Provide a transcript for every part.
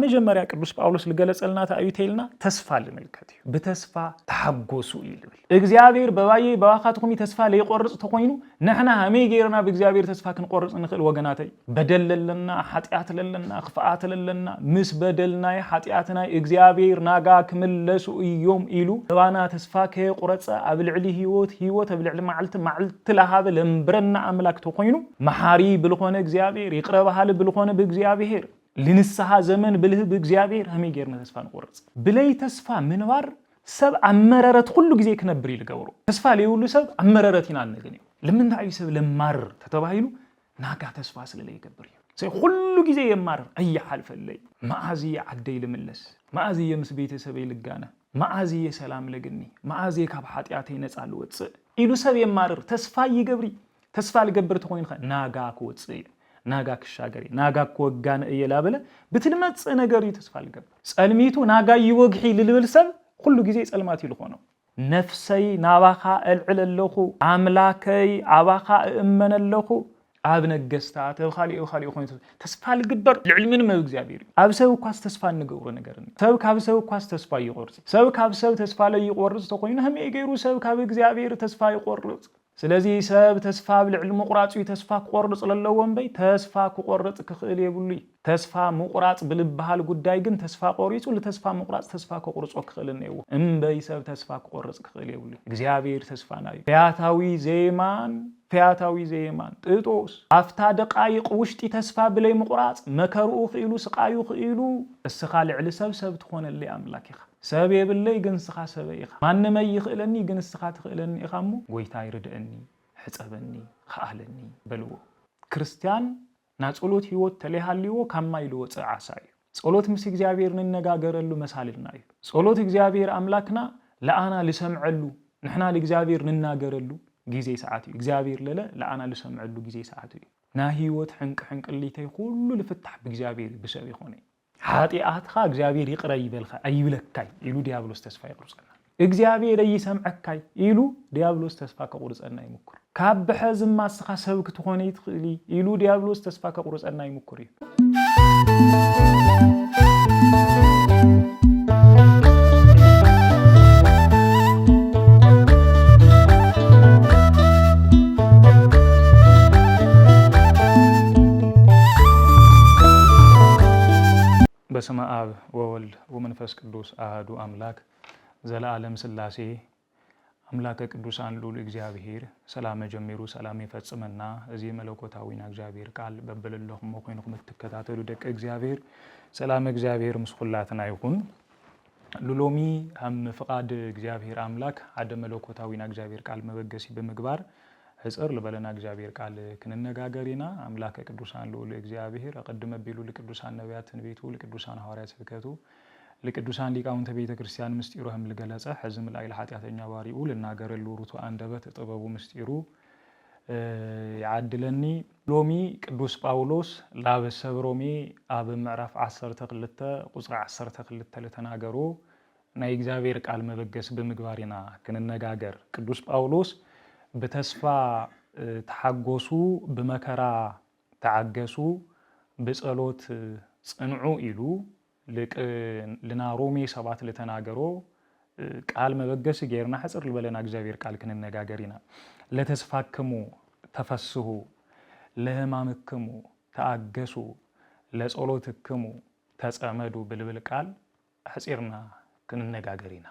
መጀመሪያ ቅዱስ ጳውሎስ ልገለጸልና ታዩቴልና ተስፋ ልመልከት በተስፋ ተሐጎሱ ይልብል እግዚአብሔር በባዬ በዋኻትኩም ተስፋ ለይቆርጽ ተኮይኑ ነህና ሃመይ ገይርና በእግዚአብሔር ተስፋ ክንቆርጽ ንኽእል ወገናተይ በደለለና ኃጢአት ለለና ክፋአት ለለና ምስ በደልናይ ኃጢአትናይ እግዚአብሔር ናጋ ክምለሱ እዮም ኢሉ ባና ተስፋ ከይቆርጽ አብልዕሊ ህይወት አብልዕሊ ማዕልት ለሃበ ለምብረና አምላክ ተኮይኑ መሐሪ ብልኾነ እግዚአብሔር ይቅረባሃል ብልኾነ በእግዚአብሔር لنسها زمن بله بإجابير هم يجرنا تسفان قرص بلاي تسفى منوار سب عمررت كل جزء كنبري لجورو تسفى ليقول سب عمررتين عن نجني لما نعيش سب لمار تتباهيلو ناقع تسفى سللي كبري سي كل جزء يمار أي حال في الليل ما عزي عدي لملس ما عزي يمس بيت سبي لجانا ما عزي سلام لجني ما عزي كبحات يعطينا سالوت إلو سب يمار تسفى يجبري تسفى لجبر تقولين خ ناقع كوتسي ناقا كشاغري ناقا كوغان ايلابله بتلمص نغري تسفى الجب صلميتو ناقا يوغحي للبلسب كل غزي صلمات يلخونو نفسي ناباخا العللخو املاكي اباخا امنلخو ابنغستات خالي خوينت تسفى الجبر العلمن ما እግዚአብሔር አብሰው ኳስ ተስፋ ንገውሮ ነገርን ሰው ካብሰው ኳስ ተስፋ ይቆርጽ ሰው ካብሰው ተስፋ ላይ ይቆርጽ ተቆይነ ህም ይገይሩ ሰው ካብ እግዚአብሔር ተስፋ ይቆርጽ ስለዚህ ሰብ ተስፋ ብልዕል መቁራጽ ተስፋ ቆርጽ ለለወን በይ ተስፋ ቆርጽ ክኽእል ይብሉ ተስፋ መቁራጽ ብልባሃል ጉዳይ ግን ተስፋ ቆርጹ ለተስፋ መቁራጽ ተስፋ ቆርጾ ክኽእል ነው እምበይ ሰብ ተስፋ ቆርጽ ክኽእል ይብሉ እግዚአብሔር ተስፋ ናይ ፊያታዊ ዘይማን ጥጦስ አፍታ ደቃይቅ ውሽጢ ተስፋ ብለይ መቁራጽ መከሩ ክኢሉ ስቃዩ ክኢሉ እስኻ ልዕል ሰብ ትኾነልይ አምላክ ይኻ ሰብ የብለይ ግን ስኻ ሰብ ይኻ ማንመ ይኽእለኒ ግን ስኻ ትኽእለኒ ኢኻሙ ጎይታ ይርድአኒ ሕጸበኒ ኻአለኒ በልዎ ክርስቲያን ናጸሎት ህይወት ተለሃልዮ ካማይሉ ወጽ ዓሳይ ጸሎት ምስ እግዚአብሔር ንነጋገረሉ መሳልልና እዩ ጸሎት እግዚአብሔር አምላክና ለአና ልሰምዐሉ ንሕና ለእግዚአብሔር ንናገረሉ ጊዜ ሰዓት እግዚአብሔር ለአና ልሰምዐሉ ጊዜ ሰዓት እዩ ና ህይወት ሕንቅልይተይ ሁሉ ልፍታሕ በእግዚአብሔር ብሰብ ይኾነ ኃጢአትኻ እግዚአብሔር ይቅረ ይበልኻ አይብለካይ ኢሉ ዲያብሎስ ተስፋ ይቆርጽና እግዚአብሔር ይሰምዐካይ ኢሉ ዲያብሎስ ተስፋ ከቆርጽና ይምኩር ካብሐ ዝማስኻ ሰብክ ትኾነ ይትኽሊ ኢሉ ዲያብሎስ ተስፋ ከቆርጽና ይምኩር በስመ አብ ወወልድ ወመንፈስ ቅዱስ አሐዱ አምላክ ዘለዓለም ሥላሴ አምላከ ቅዱሳን ልዑል እግዚአብሔር ሰላም ጀምሩ ሰላም ይፈጽመና እዚህ መለኮታዊና እግዚአብሔር ቃል በበለለኹም ኮይንኩም ተከታተሉ ደቀ እግዚአብሔር ሰላም እግዚአብሔር ምስኹላትና ይሁን ሉሎሚ አም ፍቃድ እግዚአብሔር አምላክ አደ መለኮታዊና እግዚአብሔር ቃል መበገሲ በመግባር ህጽር ለበለና እግዚአብሔር ቃል ክንነጋገሪና አምላከ ቅዱሳን ልዑል እግዚአብሔር አቀድመ ቢሉ ለቅዱሳን ነቢያት ትንቢቱ ለቅዱሳን ሐዋርያት ስብከቱ ለቅዱሳን ሊቃውንተ ቤተ ክርስቲያን ምስጢሩም ለገለጸ ህዝም ላይ ለኃጢአተኛ ባሪኡ ለናገረሉ ሩቱ አንደበት ጥበቡ ምስጢሩ ያድለኒ ሎሚ ቅዱስ ጳውሎስ ላበሰብ ሮሜ አብ ምዕራፍ 12 ቁጥር 12 ለተናገሩ ናይ እግዚአብሔር ቃል መበገስ በመግባሪና ክንነጋገር ቅዱስ ጳውሎስ በተስፋ ተሐጎሱ በመከራ ተዓገሱ በጸሎት ጽንዑ ኢሉ ለና ሮሜ 7 ለተናገሩ ቃል መበገስ ገርና ሐጽር ለበለና እግዚአብሔር ቃል ክንነጋገሪና ለተስፋክሙ ተፈስሑ ለህማምክሙ ተአገሱ ለጸሎትክሙ ተጸመዱ ብልብል ቃል ሐጽርና ክንነጋገሪና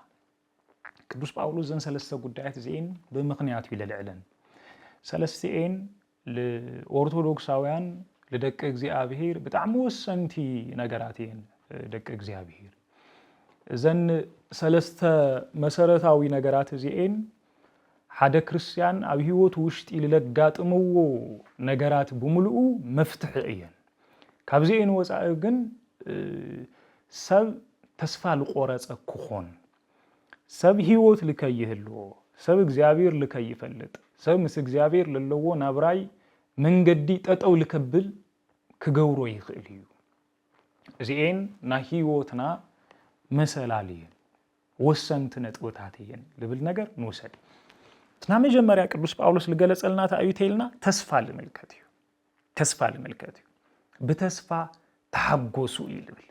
ቅዱስ ጳውሎስ ዘን ሰለስተ ጉዳያት ዜን በምክንያቱ ይለልዕለን ሰለስቴን ለኦርቶዶክሳውያን ለደቀ እግዚአብሔር በጣም ወሰንቲ ነገራትን ደቀ እግዚአብሔር ዘን ሰለስተ መሰረታዊ ነገራት ዜን ሓደ ክርስቲያን ኣብ ህይወቱ ውሽጢ ለጋጥምዎ ነገራት በሙሉ መፍትሕ እየን ካብዚን ወፃእ ግን ሰብ ተስፋ ልቆረጸ ክኾን ሰብ ህይወት ልከይህሉ ሰብ እግዚአብሔር ልከይፈልጥ ሰብ ምስ እግዚአብሔር ለለዎ ናብራይ መንገዲ ጠጠው ልከብል ክገብሮ ይኽእል እዩ እዚን ና ህይወትና መሰላልየን ወሰንት ነጥቦታትየን ልብል ነገር ንወሰድ ትና መጀመሪያ ቅዱስ ጳውሎስ ልገለጸልና ታዩቴልና ተስፋ ልመልከት እዩ በተስፋ ተሐጎሱ ይልብል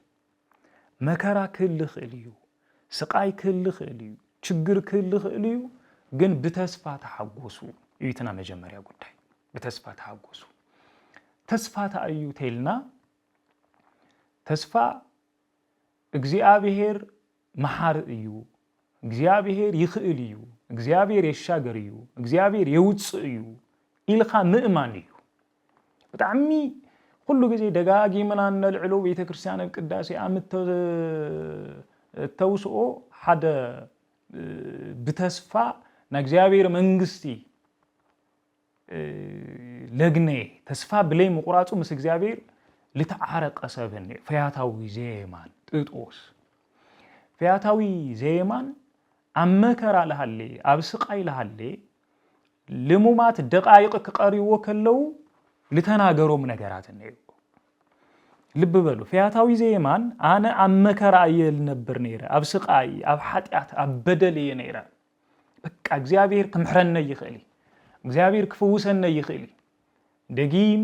መከራ ክህሊ ክእል እዩ ስቃይ ክህሊ ክእል እዩ ችግር ክህሊ ክእል እዩ ግን ብተስፋ ተሓጎሱ እዩትና መጀመሪያ ጉዳይ بتسفى تحقوسو تسفى تأيو تيلنا تسفى እግዚአብሔር መሐር እዩ እግዚአብሔር ይኽእል እዩ እግዚአብሔር የሻገር እዩ እግዚአብሔር የውጽ እዩ ኢልኻ ምእማን እዩ በጣዕሚ ሁሉ ጊዜ ደጋጊምና እንልዕሎ ቤተክርስቲያን ቅዳሴ አምተ ተውስኦ ሓደ ብተስፋ ንእግዚአብሔር መንግስቲ ለግኔ ተስፋ ብለይ መቁራጹ ምስ እግዚአብሔር لتعارق سبني فياتاوي زيمان ጥጦስ فياتاوي زيمان أمكر لهاللي أبسقاي لهاللي لمومات دقائق كقريو كلو لتناغرو منغرات نيو لب بلو فياتاوي زيمان أنا أمكر أيل نبر نيره أبسقاي أب حطيات أب بدل نيره بك እግዚአብሔር كمحرن يخلي እግዚአብሔር كفوسن يخلي دقيم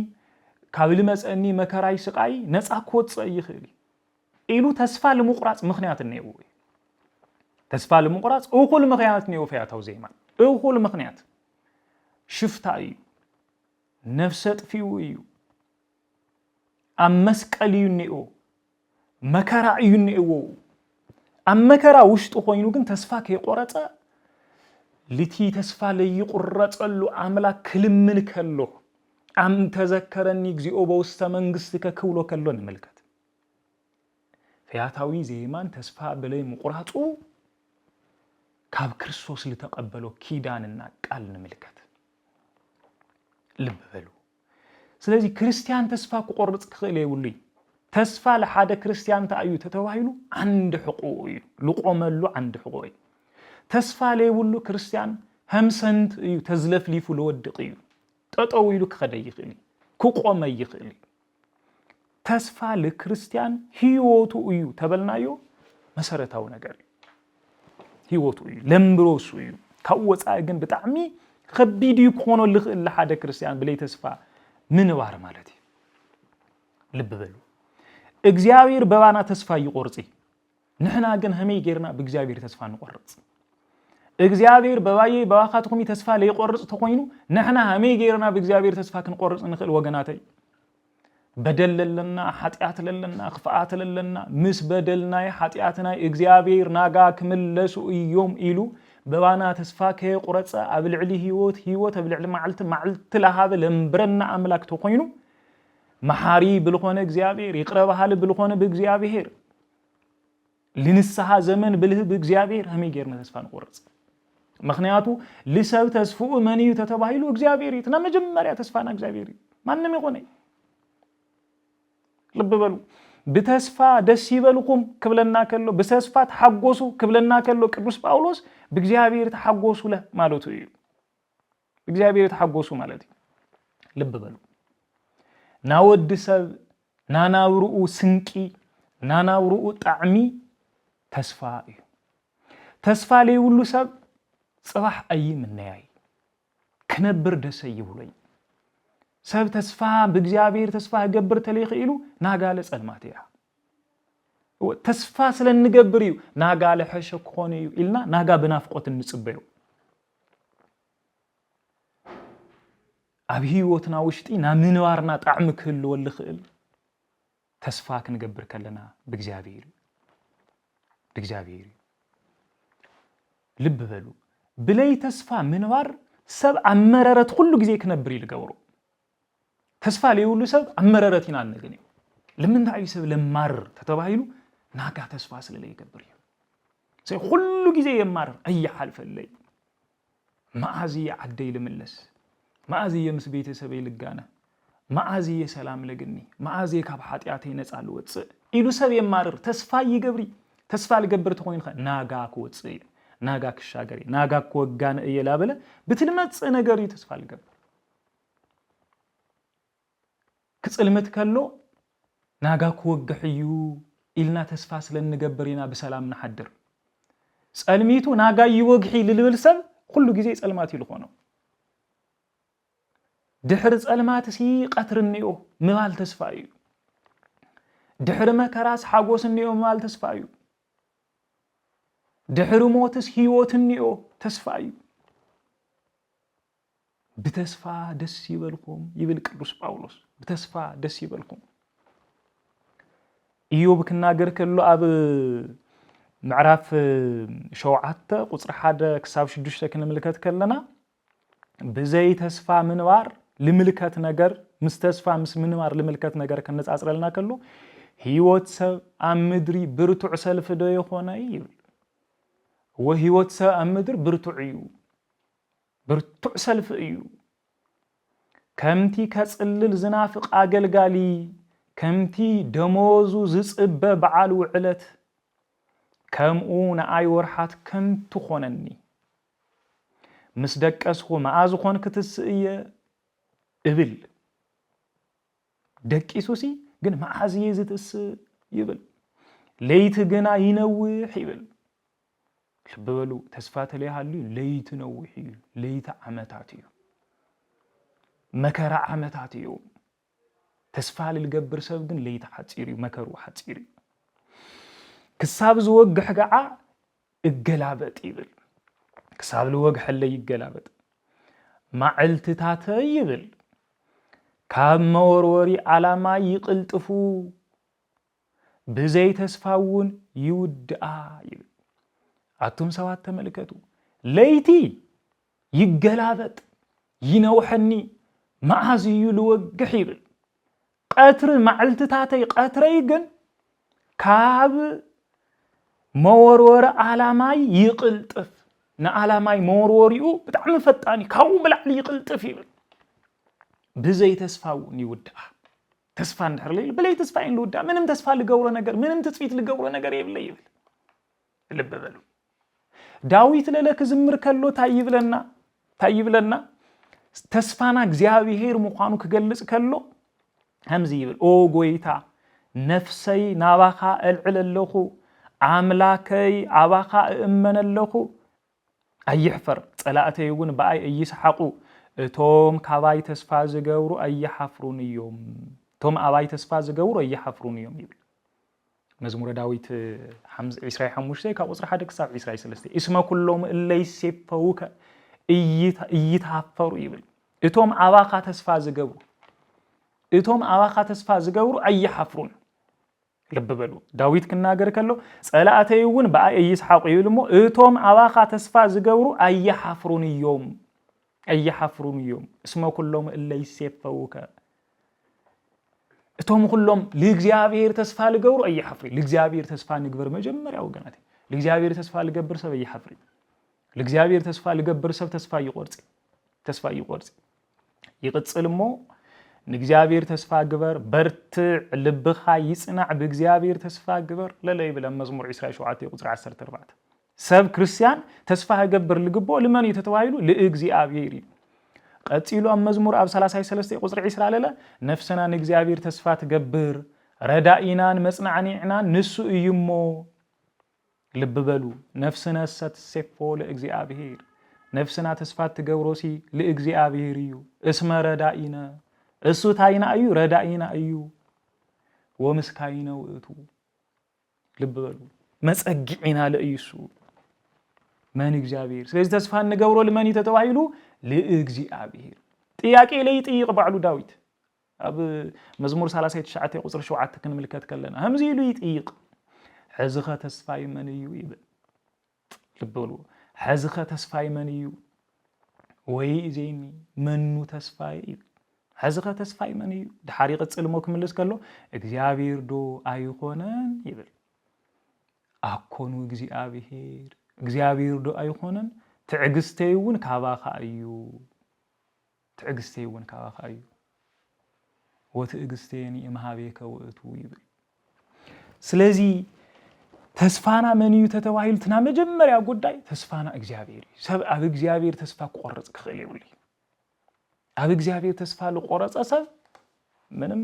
كابل مسأني مكراي سقاي نسأ كوت يخلي إلو تسفى لمقراص مخنيات النيو تسفى لمقراص أو كل مخنيات نيو فياتاو زيمان أو كل مخنيات شفت أيو نفست فيو أيو أمسك أليو نيو مكرا أيو نيو أم مكرا وشت أخوينو كن تسفى كي قرأت لتي تسفى لي قرأت ألو عملا كلمن كلو أم تذكرني جزء بوست منجستك كولو كلون ملكت فياتاوي زيمان تسفى بلي مقراتو كاب كريستوس اللي تقبلو كيداننا قال ملكت لب بلو سلازي كريستيان تسفى كقرط كخيل يولي تسفى لحدا كريستيان تأيو تتواهيلو عند حقوقي لقوملو عند حقوقي تسفى لي يولو كريستيان هم سنت تزلف لي فلو الدقيو تطويلو كخدا يخلي كقوم يخلي تسفى لكريستيان هيوتو ايو تبلنايو مسارتاو ነገር هيوتو ايو لمبروسو ايو كوصا ግን بتعمي خبيد يكونو لحد كريستيان بلي تسفى منوار مالتي لب بلو እግዚአብሔር በባና ተስፋ ይቆርጽ ንሕና ግን ህመይ ጌርና በእግዚአብሔር ተስፋ እንቆርጽ እግዚአብሔር በባዬ በዋኻትኩም ተስፋ ለይቆርጽ ተቆይኑ ንሕና ህመይ ጌርና በእግዚአብሔር ተስፋ ክንቆርጽ ንኽእል ወገናተይ በደለለና ኃጢአት ለለና ክፋአት ለለና ምስ በደልና ኃጢአትና እግዚአብሔር ናጋ ክምለሱ እዮም ኢሉ በባና ተስፋ ከይቆርጽ አብልዕሊ ህይወት አብልዕሊ ማዕልት ለሃበ ለምብረና አምላክ ተቆይኑ መሐሪ ብልኾነ እግዚአብሔር ይቅረባሃል ብልኾነ በእግዚአብሔር ለንስሐ ዘመን ብልህ በእግዚአብሔር ህመይ ጌርና ተስፋ እንቆርጽ ምክንያቱ ለሰብ ተስፋው ማንዩ ተተባሂሉ እግዚአብሔር ይትና መጀመሪያ ተስፋና እግዚአብሔር ማንንም ይቆነይ ልብ በሉ በተስፋ ደስ ይበልኩም ክብለና ከሎ በተስፋ ተሐጎሱ ክብለና ከሎ ቅዱስ ጳውሎስ በእግዚአብሔር ተሐጎሱ ለማለቱ እዩ በእግዚአብሔር ተሐጎሱ ማለት ልብ በሉ ናወድ ሰብ ናናውሩኡ ስንቂ ናናውሩኡ ጣዕሚ ተስፋ እዩ ተስፋ ላይ ሁሉ ሰብ صباح أي من ناي كنبر دسي يبلي سب تسفى بجزابير تسفى جبر تليخ إلو ناقال سلماتيها تسفى سلن نجبريو ناقال حشك خونيو إلنا ناقا بنافقة النسبيو أبهي وتناوشتي نامنوارنا طعمك اللي ولا خيل تسفى كنجبر كلنا بجزابير لب بلو بلاي تسفى منوار سب عمررت كله جزء كنبري لجورو تسفى ليقولوا سب عمررتين عن نجني لمن دعي سب لمر تتباهيلو ناقع تسفى سللي يكبري سي كله جزء يمر أي حال في الليل ما عزي عدي لملس ما عزي يمس بيت سبي لجانا ما عزي سلام لجني ما عزي كابحات يعطينس على الوتس إلو سب يمر تسفى يجبري تسفى لجبر تقولين ناقع كوتسي ناقا كشاغري ناقا كوغان ايلابله بتلمص نغري تسفى لجبر كصلمت كلو ناقا كوغخيو إلنا تسفى سلنغبرينا بسلام نحدر صلميتو ناقا يوغخي للبلسب كل غزي صلمات يلخونو دحر صلمات سي قطرنيو مال تسفى ድሕሪ መከራስ ሓጎስ እንዮ ማል ተስፋ እዩ ድሕሪ ሞትስ ህይወት እንዮ ተስፋ እዩ ብተስፋ ደስ ይበልኩም ይብል ቅዱስ ጳውሎስ ብተስፋ ደስ ይበልኩም ኢዮብ ክናገር ከሎ ኣብ ምዕራፍ 7 ቁጽሪ 1 ክሳብ 6 ክንምልከት ከለና ብዘይ ተስፋ ምንባር ልምልከት ነገር ምስ ተስፋ ምስ ምንባር ልምልከት ነገር ከነጻጽረልና ከሎ ህይወት ሰብ ኣብ ምድሪ ብርቱዕ ሰልፍ ዶ ይኾነ ይብል ወህይወት ሰብ ኣብ ምድሪ ብርቱዕ እዩ ብርቱዕ ሰልፍ እዩ ከምቲ ከጽልል ዝናፍቕ ኣገልጋሊ ከምቲ ደሞዙ ዝጽበ በዓል ውዕለት ከምኡ ንኣይ ወርሓት ከምቱ ኾነኒ ምስ ደቀስኹ መዓዝ ኾን ክትስእየ እብል ደቂሱሲ ግን መዓዝ እየ ዝትስእ ይብል ለይቲ ግና ይነውሕ ይብል ልብ በሉ ተስፋ ተለይሃልዩ ለይቲ ነውሕ እዩ ለይቲ ዓመታት እዩ መከራ ዓመታት እዩ ተስፋ ልገብር ሰብ ግን ለይቲ ሓፂር እዩ መከሩ ሓፂር እዩ ክሳብ ዝወግሕ ገዓ እገላበጥ ይብል ክሳብ ዝወግሕ ለይ ይገላበጥ ማዕልትታተ ይብል ካብ መወርወሪ ዓላማ ይቅልጥፉ ብዘይ ተስፋውን ይውድአ ይብል አቱም ሰባት ተመልከቱ ለይቲ ይገላበጥ ይነውሐኒ መዓዝ እዩ ልወግሕ ይብል ቀትር ማዕልትታተይ ቀትረይ ግን ካብ መወርወሪ ዓላማይ ይቅልጥፍ ንዓላማይ መወርወሪኡ ብጣዕሚ ፈጣኒ ካብኡ ብላዕሊ ይቅልጥፍ ይብል ብዘይ ተስፋውን ይውድአ ተስፋ እንድሕር ለይ ብለይ ተስፋ ይውድአ ምንም ተስፋ ልገብሮ ነገር ምንም ተጽፊት ልገብሮ ነገር የብለ ይብል ልብ በሉ ዳዊት ለለክ ዝምር ከሎ ታይብለና ተስፋና እግዚአብሔር ምዃኑ ክገልጽ ከሎ همز يبل أو قويتا نفسي ناباخا العللخو عملاكي عباخا امن اللخو ايحفر صلاتي يقول باي يسحقو توم كاباي تسفا زغورو ايحفرون يوم توم اباي تسفا زغورو ايحفرون يوم يبل مزمور داويت حمز اسراي حموشتي كقصر حدك ساب اسراي سلسته اسم كلهم اللي يسفوك ايتحفروا يبل توم اباخا تسفا زغورو እቶም አባኻ ተስፋ ዝገብሩ አይሐፍሩን ልብ በሉ ዳዊት ክናገር ከሎ ጸላአተይውን በአይ ይስሐቁ ይብልሞ እቶም አባኻ ተስፋ ዝገብሩ አይሐፍሩን እዮም እስመ ኩሎም እለይ ሲፈውከ እቶም ኩሎም ለእግዚአብሔር ተስፋ ልገብሩ አይሐፍሩ ለእግዚአብሔር ተስፋ ንግበር መጀመሪያ ወገናት ለእግዚአብሔር ተስፋ ልገብር ሰብ አይሐፍሩ ለእግዚአብሔር ተስፋ ልገብር ሰብ ተስፋ ይቆርጽ ይቅጽልሞ ንእግዚአብሔር ተስፋ ግበር በርትዕ ልብኻ ይጽናዕ በእግዚአብሔር ተስፋ ግበር ለለይ ብለ መዝሙር 27 ቁጥር 14 ሰብ ክርስቲያን ተስፋ ገብር ልግቦ ለማን የተተዋይሉ ለእግዚአብሔር ቀጥሎ መዝሙር 33 ቁጥር 20 ለለ ነፍስና ንእግዚአብሔር ተስፋ ትገብር ረዳኢናን መጽናዕኒዕናን ንሱ እዩሞ ልብ በሉ ነፍስና ሰትሰፎ ለእግዚአብሔር ነፍስና ተስፋ ትገብሮሲ ለእግዚአብሔር እዩ እስመ ረዳኢና እሱ ታይና እዩ ረዳኢና እዩ ወምስካይና ውእቱ ልብ በሉ መጸግዒና ለኢየሱ ማን እግዚአብሔር ስለዚህ ተስፋ እንገብሮ ለማን ተተዋይሉ ለእግዚአብሔር ጥያቄ ላይ ጥይቅ ባዕሉ ዳዊት አብ መዝሙር 39 ቁጥር 7 ክንምልከት ከለና همዚ ኢሉ ይጥይቅ ሕዝኸ ተስፋ ይመን እዩ ይብል ልብ በሉ ሕዝኸ ተስፋ ይመን እዩ ወይ ዜኒ መኑ ተስፋ ይብል حزقه تسفاي مني دحاري قصلمو كملس كلو እግዚአብሔር ዶ አይሆነን ይብል አኮኑ እግዚአብሔር ዶ አይሆነን ትዕግስተይውን ካባኻ እዩ ወትዕግስተይኒ ማሃቤከ ወእቱ ይብል ስለዚህ ተስፋና መንዩ ተተዋሂልትና መጀመሪያ ጉዳይ ተስፋና እግዚአብሔር ሰብ አብ እግዚአብሔር ተስፋ ቆርጽ ክኽል ይብል አብ እግዚአብሔር ተስፋ ለቆረጸ ሰብ ምንም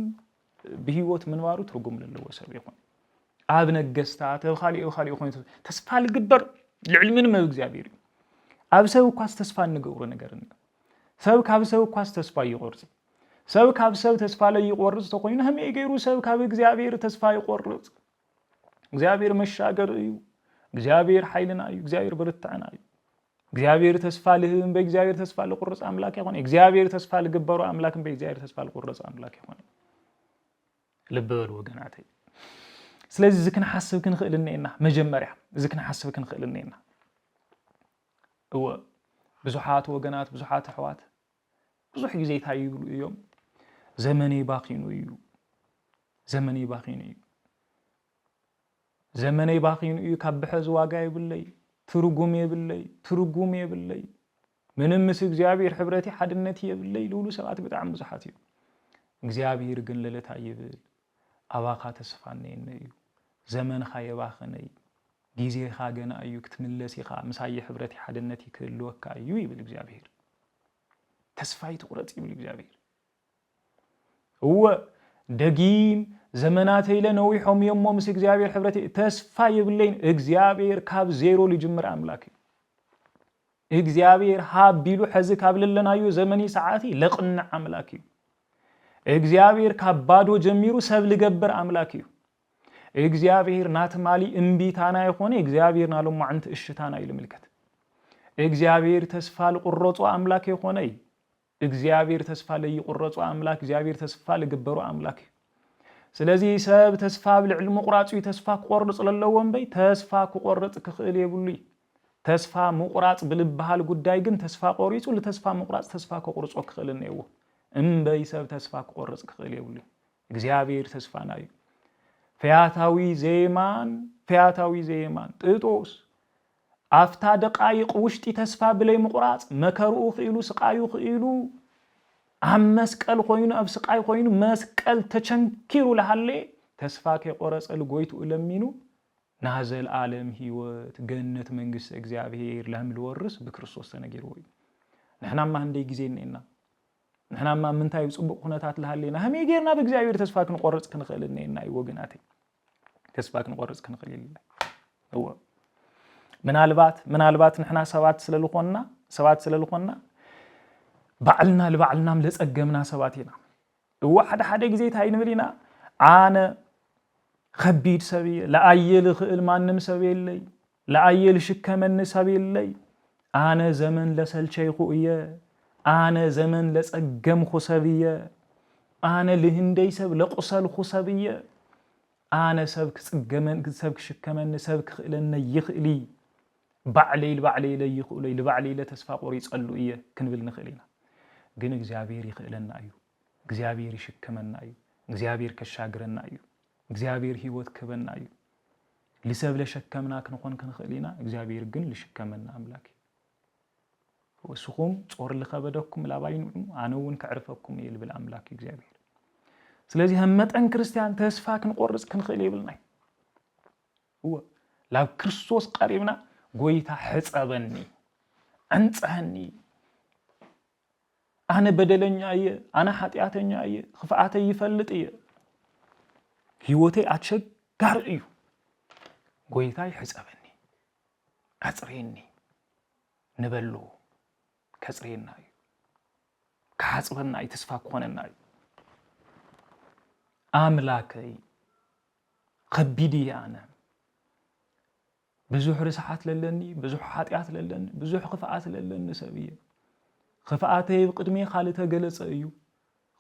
በህይወት ምንዋሩ ትርጉም ለለው ሰብ ይሆን አብ ነገስታት ኻሊኡ ኾን ተስፋ ልግበር ልዕልምን ነው እግዚአብሔር አብ ሰብ ኳስ ተስፋ ንገብሩ ነገር ሰብ ካብ ሰብ ኳስ ተስፋ ይቆርጽ ሰብ ካብ ሰብ ተስፋ ላይ ይቆርጽ ተኮይኑ ህመይ ገይሩ ሰብ ካብ እግዚአብሔር ተስፋ ይቆርጽ እግዚአብሔር መሻገር እዩ እግዚአብሔር ኃይልና እዩ እግዚአብሔር ብርታዕና እዩ እግዚአብሔር ተስፋ ለህም በእግዚአብሔር ተስፋ ለቆርጽ አምላክ ይሆን እግዚአብሔር ተስፋ ለገበሩ አምላክም በእግዚአብሔር ተስፋ ለቆርጽ አምላክ ይሆን ልበሉ ወገናተይ ስለዚህ ዝክን ሐስብ ክንኽእልነና መጀመሪያ ዝክን ሐስብ ክንኽእልነና እወ ብዙሓት ወገናት ብዙሓት አሕዋት ብዙሕ ግዜ ታይብሉ እዮም ዘመኔ ባኺኑ እዩ ዘመኔ ባኺኑ እዩ ዘመኔ ባኺኑ እዩ ካብ ብሕዝ ዋጋ ይብለይ ትርጉም የብለይ ምንም ምስ እግዚአብሔር ሕብረቲ ሓድነት የብለይ ልብሉ ሰባት በጣም ብዙሓት እዩ እግዚአብሔር ግን ለለታ ይብል አባኻ ተስፋነየነ እዩ ዘመንኻ የባኸነይ ጊዜኻ ገና እዩ ክትምለስ ኢኻ ምሳየ ሕብረቲ ሓድነት ይክህልወካ እዩ ይብል እግዚአብሔር ተስፋይ ትቁረጽ ይብል እግዚአብሔር እወ ደጊም ዘመናት ኢለ ነዊሖም የሞ ምስ እግዚአብሔር ሕብረቲ ተስፋ ይብለይን እግዚአብሔር ካብ ዜሮ ልጅምር አምላክ እግዚአብሔር ሃቢሉ ሕዚ ካብ ለለናዩ ዘመኒ ሰዓቲ ለቅና አምላክ እዩ እግዚአብሔር ካብ ባዶ ጀሚሩ ሰብ ልገብር አምላክ እዩ እግዚአብሔር ናትማሊ እምቢታና ይሆነ እግዚአብሔር ናሎም ማዕንት እሽታና ይልምልከት እግዚአብሔር ተስፋ ለቁረጹ አምላክ ይሆነ እግዚአብሔር ተስፋ ለይቁረጹ አምላክ እግዚአብሔር ተስፋ ለገበሩ አምላክ ስለዚህ ሰብ ተስፋ ብልዕል መቁራጹ ተስፋ ቆርጽ ለለዎም በይ ተስፋ ቆርጽ ክኽእል የብሉይ ተስፋ መቁራጽ ብልባሃል ጉዳይ ግን ተስፋ ቆሪጹ ለተስፋ መቁራጽ ተስፋ ቆርጾ ክኽእል ነው እምበይ ሰብ ተስፋ ቆርጽ ክኽእል የብሉይ እግዚአብሔር ተስፋና እዩ ፈያታዊ ዘይማን ጥጦስ አፍታ ደቃይቅ ውሽጢ ተስፋ ብለይ መቁራጽ መከሩኡ ኽኢሉ ስቃዩ ኽኢሉ አብ መስቀል ኮይኑ አብ ስቃይ ኮይኑ መስቀል ተቸንኪሩ ለሃለ ተስፋ ከቆረጸ ለጎይቱ ለሚኑ ናዘል ዓለም ህይወት ገነት መንግስት እግዚአብሔር ለምልወርስ በክርስቶስ ተነገሩ ወይ ንሕናማ እንደ ጊዜ ነና ንሕናማ ምንታይ ጽቡቅ ሁነታት ለሃለና ህመይ ጌርና በእግዚአብሔር ተስፋ ክንቆርጽ ክንኽእልነና ይወገናት ተስፋ ክንቆርጽ ክንኽእልልና እወ ምናልባት ንሕና ሰባት ስለልኾንና ባዕልና ለባዕልናም ለጸገምና ሰባቲና እወ ሓደ ጊዜ ታይ ንብሊና አነ ከቢድ ሰብየ ለአየል ኽእል ማንም ሰብ የለይ ለአየል ሽከመን ሰብ የለይ አነ ዘመን ለሰልቸይኹ እየ አነ ዘመን ለጸገምኹ ሰብየ አነ ለህንደይ ሰብ ለቁሰልኹ ሰብየ አነ ሰብ ክጽገመን ሰብ ክሽከመን ሰብ ክኽእለነ ይኽእሊ ባዕለይ ለይኽእለይ ለባዕለይ ለተስፋ ቆሪጸሉ እየ ክንብል ንኽእልና ግን እግዚአብሔር ይኽእለና እዩ እግዚአብሔር ይሽከመና እዩ እግዚአብሔር ከሻግረና እዩ እግዚአብሔር ህይወት ክበና እዩ ለሰብ ለሸከምና ክንኾን ክንኽእልና እግዚአብሔር ግን ልሽከመና አምላክ ወስኹም ጾር ለኸበደኩም ላባይኑ አነውን ከዕርፈኩም ይልብል አምላክ እግዚአብሔር ስለዚህ ህመጠን ክርስቲያን ተስፋ ክንቆርጽ ክንኽእል ይብልናይ ላብ ክርስቶስ ቀሪብና ጎይታ ሕጸበኒ አንጸህኒ አነ በደለኛ እየ አነ ኃጢአተኛ እየ ክፍአተይ ይፈልጥ እየ ህይወቴ አቸጋር እዩ ጎይታ ይሕጸበኒ አጽሬኒ ንበሉ ከጽሬና እዩ ካጽበና ተስፋ ኮነና እዩ አምላከይ ከቢድ ያነ ብዙሕ ርስሓት ለለኒ ብዙሕ ኃጢአት ለለኒ ብዙሕ ክፍአት ለለኒ ሰብየ خفአተይ ቅድሜ ካልተ ገለጸ እዩ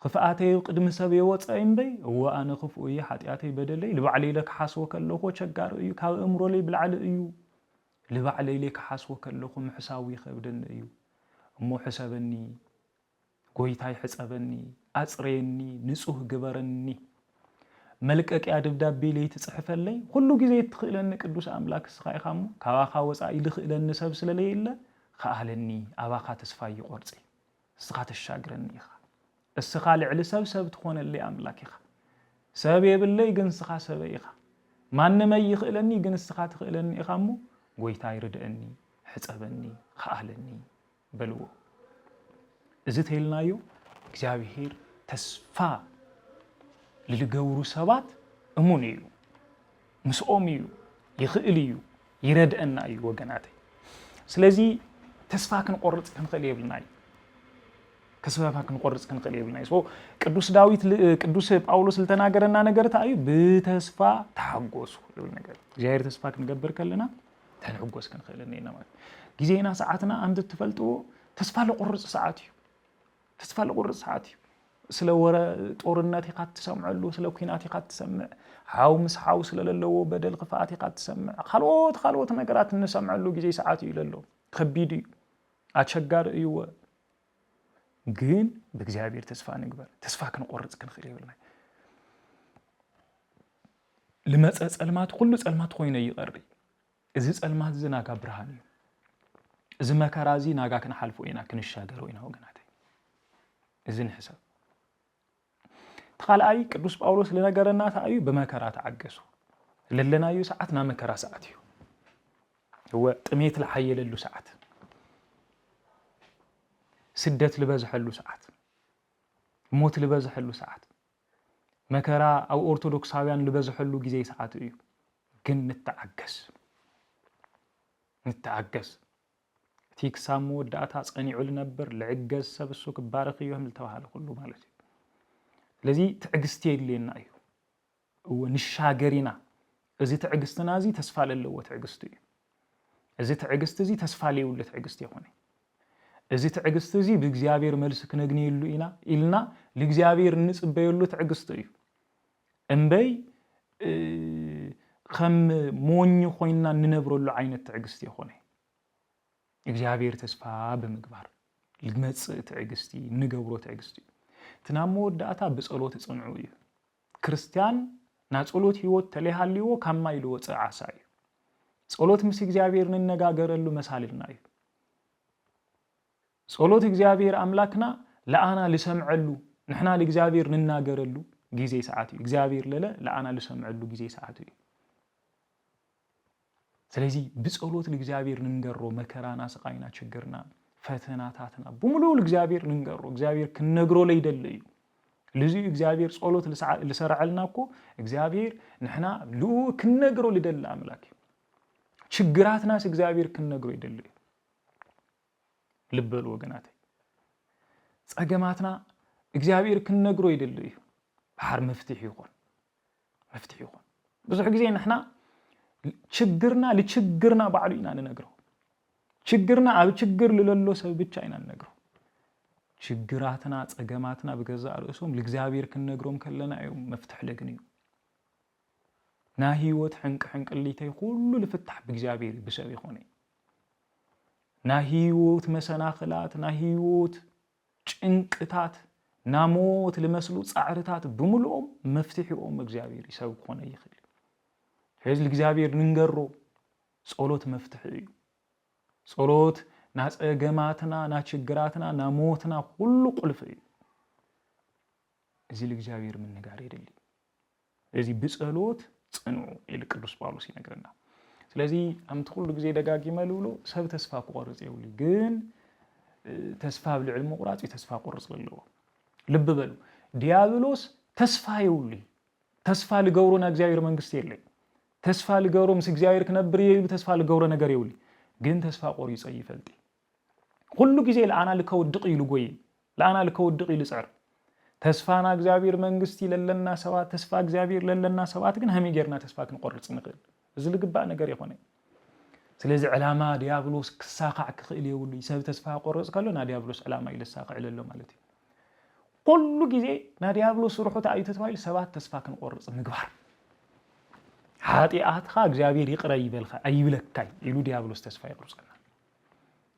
خفአተይ ቅድም ሰብ የወፀ እምበይ ወአነ خفኡይ ኃጢአተይ በደለይ ለባዕለይ ለከሓስወ ከለኹ ቸጋር እዩ ካብ እምሮለይ ብላዕሊ እዩ ለባዕለይ ለከሓስወ ከለኹ ምሕሳዊ ይከብደኒ እዩ እሞ ሕሰበኒ ጎይታይ ሕጸበኒ አጽሬኒ ንጹህ ግበረኒ መልቀቂያ ደብዳቤ ላይ ተጽሕፈለይ ሁሉ ጊዜ ትኽእለኒ ቅዱስ አምላክ ስኻይኻሙ ካባኻ ወጻኢ ልኽእለኒ ሰብ ስለለይለ خالني أباخا تسفاي قرصي اسخا تشاغرني إخا اسخا لعل سب تخون اللي أملاك إخا سب يبلي جن اسخا سب إخا ما نما يخلني جن اسخا تخلني إخا مو قويتاي ردأني حسبني خالني بلو إذا تهلنايو እግዚአብሔር ተስፋ ለልገውሩ ሰባት እሙንዩ ምስኦምዩ ይኽእልዩ ይረድአና እዩ ወገናተይ ስለዚህ ተስፋ ክንቆርጽ ክንኽእል የብልናይ كسبها كنقرص كنخلي يبلنا سو ቅዱስ ዳዊት ቅዱስ ጳውሎስ ልተናገረና ነገር ታዩ በተስፋ ታጎሱ ይብል ነገር እግዚአብሔር ተስፋ ክንገብር ከለና ተንዕጎስ ክንخلنا ማለት ጊዜና ሰዓትና አንተ ትፈልጦ ተስፋ ለቆርጽ ሰዓት እዩ ተስፋ ለቆርጽ ሰዓት እዩ ስለ ወረ ጦርነት ይካት ሰምዓሉ ስለ ኩናት ይካት ሰምዕ ሃው ምስሓው ስለለለው በደል ክፋት ይካት ሰምዕ ካልኦት ነገራት እንሰምዓሉ ጊዜ ሰዓት እዩ ለለው ከቢድ እዩ አቸጋር እዩ ግን በእግዚአብሔር ተስፋ ንግበር ተስፋ ክንቆርጽ ክንخلي ይብልና ለመጸ ጸልማት ሁሉ ጸልማት ሆይነ ይቀሪ እዚ ጸልማት ዝናጋ ብርሃን እዩ እዚ መከራዚ ናጋ ክንሓልፎ ኢና ክንሻገር ኢና ወገናት እዚ ንሕሰብ ተኻልአይ ቅዱስ ጳውሎስ ለነገረና ታዩ በመከራ ተዓገሱ ለለናዩ ሰዓትና መከራ ሰዓት እዩ هو ጥሜት ለሐየለሉ ሰዓት ስደት ልበዝሐሉ ሰዓት ሞት ልበዝሐሉ ሰዓት መከራ አው ኦርቶዶክሳውያን ልበዝሐሉ ጊዜ ሰዓት እዩ ግን ንተዓገስ ቲክሳሙ ወዳታ ጸኒዑል ነበር ለዕገዝ ሰብሱ ክባረኽ ይሁን ተባለ ሁሉ ማለት እዩ ስለዚህ ትዕግስት የለና እዩ ወንሻገሪና እዚ ትዕግስትና እዚ ተስፋ ለለው ትዕግስት እዩ እዚ ትዕግስት እዚ ተስፋ ለለው ትዕግስት ይሆነ እዚ ትዕግስት እዚ በእግዚአብሔር መልስ ክነግኒሉ ኢልና ለእግዚአብሔር ንጽበየሉ ትዕግስት እዩ እንበይ ከም ሞኝ ኮይና ንነብረሉ አይነት ትዕግስት ይሆነ እግዚአብሔር ተስፋ በመግባር ልመጽ ትዕግስቲ ንገብሮ ትዕግስቲ ትናሞ ወዳታ በጸሎት ጽንዑ እዩ ክርስቲያን ና ጸሎት ህይወት ተለሃልዮ ከማይሉ ወጽ ዓሳይ ጸሎት ምስ እግዚአብሔር ንነጋገረሉ መሳልና እዩ ጸሎት እግዚአብሔር አምላክና ለአና ልሰምዐሉ ንሕና ለእግዚአብሔር ንናገረሉ ጊዜ ሰዓት እዩ እግዚአብሔር ለአና ልሰምዐሉ ጊዜ ሰዓት እዩ ስለዚህ በጸሎት ለእግዚአብሔር ንንገሮ መከራና ስቃይና ችግርና ፈተናታትና በሙሉ ለእግዚአብሔር ንንገሮ እግዚአብሔር ክነግሮ ለይደልዩ ለዚህ እግዚአብሔር ጸሎት ለሰራዕልናኮ እግዚአብሔር ንሕና ክነግሮ ለደል አምላክ ችግራትናስ እግዚአብሔር ክነግሮ ይደልዩ ልበሉ ወገናት ጸገማትና እግዚአብሔር ክነግሮ ይደልዩ ባህር መፍትሕ ይሆን ብዙ ጊዜ ንሕና ችግርና ለችግርና ባዕሉ ኢና ንነግረው ችግርና አብ ችግር ለለሎ ሰብ ብቻ ኢና ንነግረው ችግራትና ጸገማትና በገዛ ርዕሶም ለእግዚአብሔር ክነግሮም ከለና እዩ መፍትሕ ለግንዩ ና ህይወት ሕንቅሊተይ ሁሉ ለፍታሕ በእግዚአብሔር ብሰብ ይሆነ ና ህይወት መሰናኽላት ና ህይወት ጭንቅታት ና ሞት ለመስሉ ጻዕርታት በሙሉኦም መፍትሕኦም እግዚአብሔር ይሰብ ሆነ ይኽል ስለዚህ ለእግዚአብሔር ንንገሮ ጸሎት መፍትሕ እዩ ጸሎት ና ጸገማትና ና ችግራትና ና ሞትና ሁሉ ቁልፍ እዩ እዚ ለእግዚአብሔር ምን ነገር ይደል እዚ በጸሎት ጽንዑ ኢል ቅዱስ ጳውሎስ ይነግረና ስለዚህ አምት ሁሉ ጊዜ ደጋግመሉ ብሎ ሰብ ተስፋ ቆርጽ ይውል ግን ተስፋ ብልዕል መቁራጽ ተስፋ ቆርጽ ለለው ልብ በሉ ዲያብሎስ ተስፋ ይውል ተስፋ ለገብሮና እግዚአብሔር መንግስት የለይ ተስፋ ለገብሮ ምስ እግዚአብሔር ከነብር ይሉ ተስፋ ለገብሮ ነገር ይውል ግን ተስፋ ቆርጽ ይፈልጥ ሁሉ ጊዜ ለአና ለከውድቅ ይሉ ጎይ ለአና ለከውድቅ ይሉ ጻር ተስፋና እግዚአብሔር መንግስት ይለለና ሰባት ተስፋ እግዚአብሔር ለለና ሰባት ግን ሀሚገርና ተስፋ ክንቆርጽ ንክል እዚ ልግባእ ነገር ይሆነ ስለዚህ ዓላማ ዲያብሎስ ክሳኻዕ ክኽእል ይውል ይሰብ ተስፋ ቆርጽ ከሎ ና ዲያብሎስ ዓላማ ይለሳኻዕ ለሎ ማለት እዩ ሁሉ ጊዜ ና ዲያብሎስ ሩሑታ አይተ ተባይል ሰባት ተስፋ ክንቆርጽ ምግባር ኃጢአትኻ እግዚአብሔር ይቅረ ይበልኻ አይብለካይ ይሉ ዲያብሎስ ተስፋ ይቆርጽና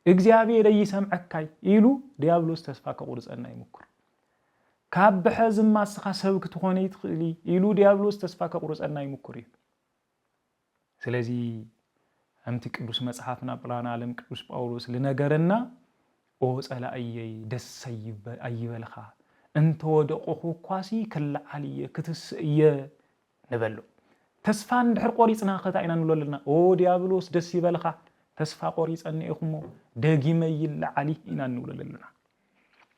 እግዚአብሔር ይሰምዐካይ ይሉ ዲያብሎስ ተስፋ ከቆርጽና ይሞክር ካብሐዝም ማስኻ ሰብክ ትሆነ ይትኽሊ ይሉ ዲያብሎስ ተስፋ ከቆርጽና ይሞክር ስለዚህ አምቲ ቅዱስ መጽሐፍና ፕላን ዓለም ቅዱስ ጳውሎስ ለነገረና ኦ ጸላእየ ደሰይ አይበልኻ እንተ ወደቆኹ ኳሲ ከለዓልየ ክትስየ ንበሎ ተስፋ እንድሕር ቆሪጽና ኸታይና ንብለልና ኦ ዲያብሎስ ደስ ይበልኻ ተስፋ ቆሪጽና ኢኹሞ ደጊመ ይልዓሊ ኢና ንብለልና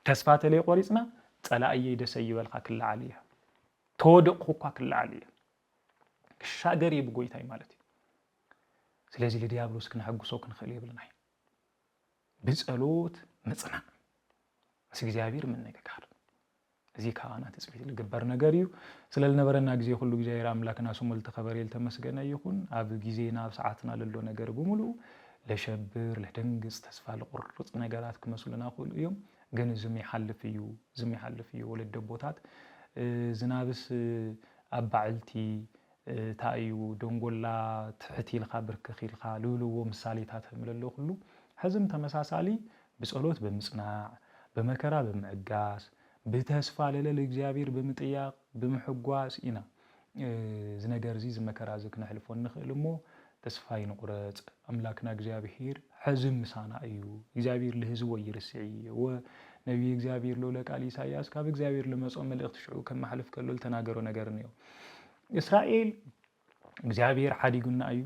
ተስፋ ተለይ ቆሪጽና ጸላእየ ደሰይ ይበልኻ ከለዓልየ ተወደቆኹ ከለዓልየ ክሻገር ይብጎይታይ ማለት ስለዚህ ለዲያብሎስ ክንሐግሶ ክንኽእል ይብልናይ በጸሎት መጽናዕ እግዚአብሔር ምን ነገካር እዚ ካና ተጽፊት ልግበር ነገር እዩ ስለልነበረና ጊዜ ሁሉ እግዚአብሔር አምላክና ስሙ ለተከበረ ይልተመስገነ ይሁን አብ ጊዜና አብ ሰዓትና ለሎ ነገር በሙሉ ለሸብር ለደንግጽ ተስፋ ለቁርጥ ነገራት ከመስሉና ሁሉ እዮም ግን ዝም ይሐልፍ እዩ ወለደ ቦታት ዝናብስ አባዕልቲ ታዩ ደንጎላ ትሕቲልካ ብርክኺልካ ልውልዎ ምሳሌታት ምለሎ ሁሉ ሕዝም ተመሳሳሊ በጸሎት በመጽናዕ በመከራ በመዕጋስ በተስፋ ለለ እግዚአብሔር በመጥያቅ በመሕጓስ ኢና ዝነገር እዚ ዝመከራ ዝክነሕልፎ ንኽእልሞ ተስፋ ይንቁረጽ አምላክና እግዚአብሔር ሕዝም ምሳና እዩ እግዚአብሔር ለህዝቡ ይርስዒ ወነቢይ እግዚአብሔር ለቃል ኢሳይያስ ካብ እግዚአብሔር ለመጾም መልእክት ሽዑ ከመሐልፍ ከሎ ተናገሮ ነገር ነው እስራኤል እግዚአብሔር ሓዲጉና እዩ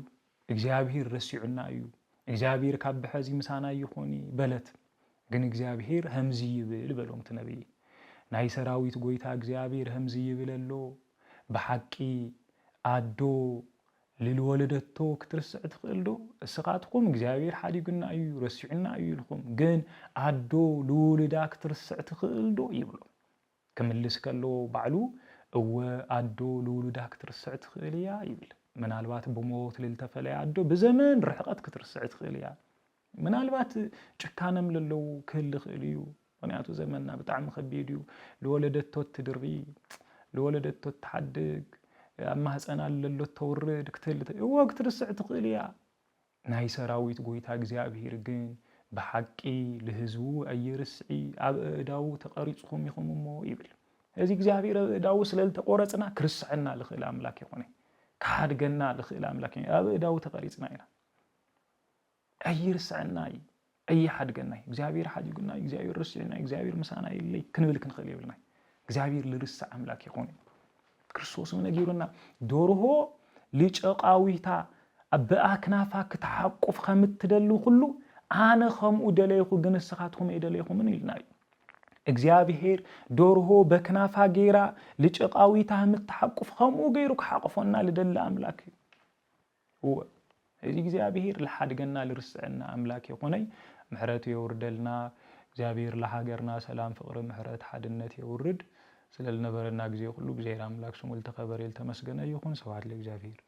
እግዚአብሔር ረሲዑና እዩ እግዚአብሔር ካብ በሕዚ ምሳና ይኾኒ በለት ግን እግዚአብሔር ህምዚ ይብል በሎም ተነብይ ናይ ሰራዊት ጎይታ እግዚአብሔር ህምዚ ይብለሎ በሐቂ አዶ ልልወለደቶ ክትርስዕ ትኽእልዶ እስኻትኩም እግዚአብሔር ሓዲጉና እዩ ረሲዑና እዩ ኢልኩም ግን አዶ ልውልዳ ክትርስዕ ትኽእልዶ ይብሎ ክምልስ ከሎ ባዕሉ እወ አዶ ልውልዳ ክትርስዕ ትኽእል እያ ይብል ምናልባት ብሞት ልልተፈለየ አዶ ብዘመን ርሕቀት ክትርስዕ ትኽእል እያ ምናልባት ጭካነም ለለው ክህል ክእል እዩ ምክንያቱ ዘመንና ብጣዕሚ ከቢድ እዩ ልወለደቶ ትድሪ ልወለደቶ ትሓድግ አማህፀና ለሎ ተውርድ ክትል እወ ክትርስዕ ትኽእል እያ ናይ ሰራዊት ጎይታ እግዚአብሔር ግን በሐቂ ለህዝቡ አይርስዒ አብ እዳው ተቀሪጽኩም ይኹምሞ ይብል እዚ እግዚአብሔር እዳው ስለልተቆረጽና ክርስዕና ለኽእል አምላክ ይኾነ ካድገና ለኽእል አምላክ አብ እዳው ተቀሪጽና ኢና አይርስዕና አይሐድገና እግዚአብሔር ሓዲጉና እግዚአብሔር ረሲዑና እግዚአብሔር ምሳና ይለይ ክንብል ክንኽእል ይብልና እግዚአብሔር ልርስዕ አምላክ ይኾነ ክርስቶስ ነጊሩና ዶርሆ ሊጨቃዊታ በአክናፋ ክትሐቁፍ ከምትደሉ ሁሉ አነ ከምኡ ደለይኹ ግን እስኻትኩም አይደለይኹም ይልናይ እግዚአብሔር ዶርሆ በክናፋ ጌራ ሊጨቃዊታ ምትሐቁፍ ከምኡ ገይሩ ከሐቅፎና ለደለ አምላክ እዩ እዚ እግዚአብሔር ለሐድገና ለርስዕና አምላክ ይኾነይ ምሕረቱ ይወርደልና እግዚአብሔር ለሀገርና ሰላም ፍቅር ምሕረት ሓድነት ይወርድ ስለልነበረና ጊዜ ሁሉ እግዚአብሔር አምላክ ስሙ ለተከበረ ይልተመስገነ ይሁን ስብሐት ለእግዚአብሔር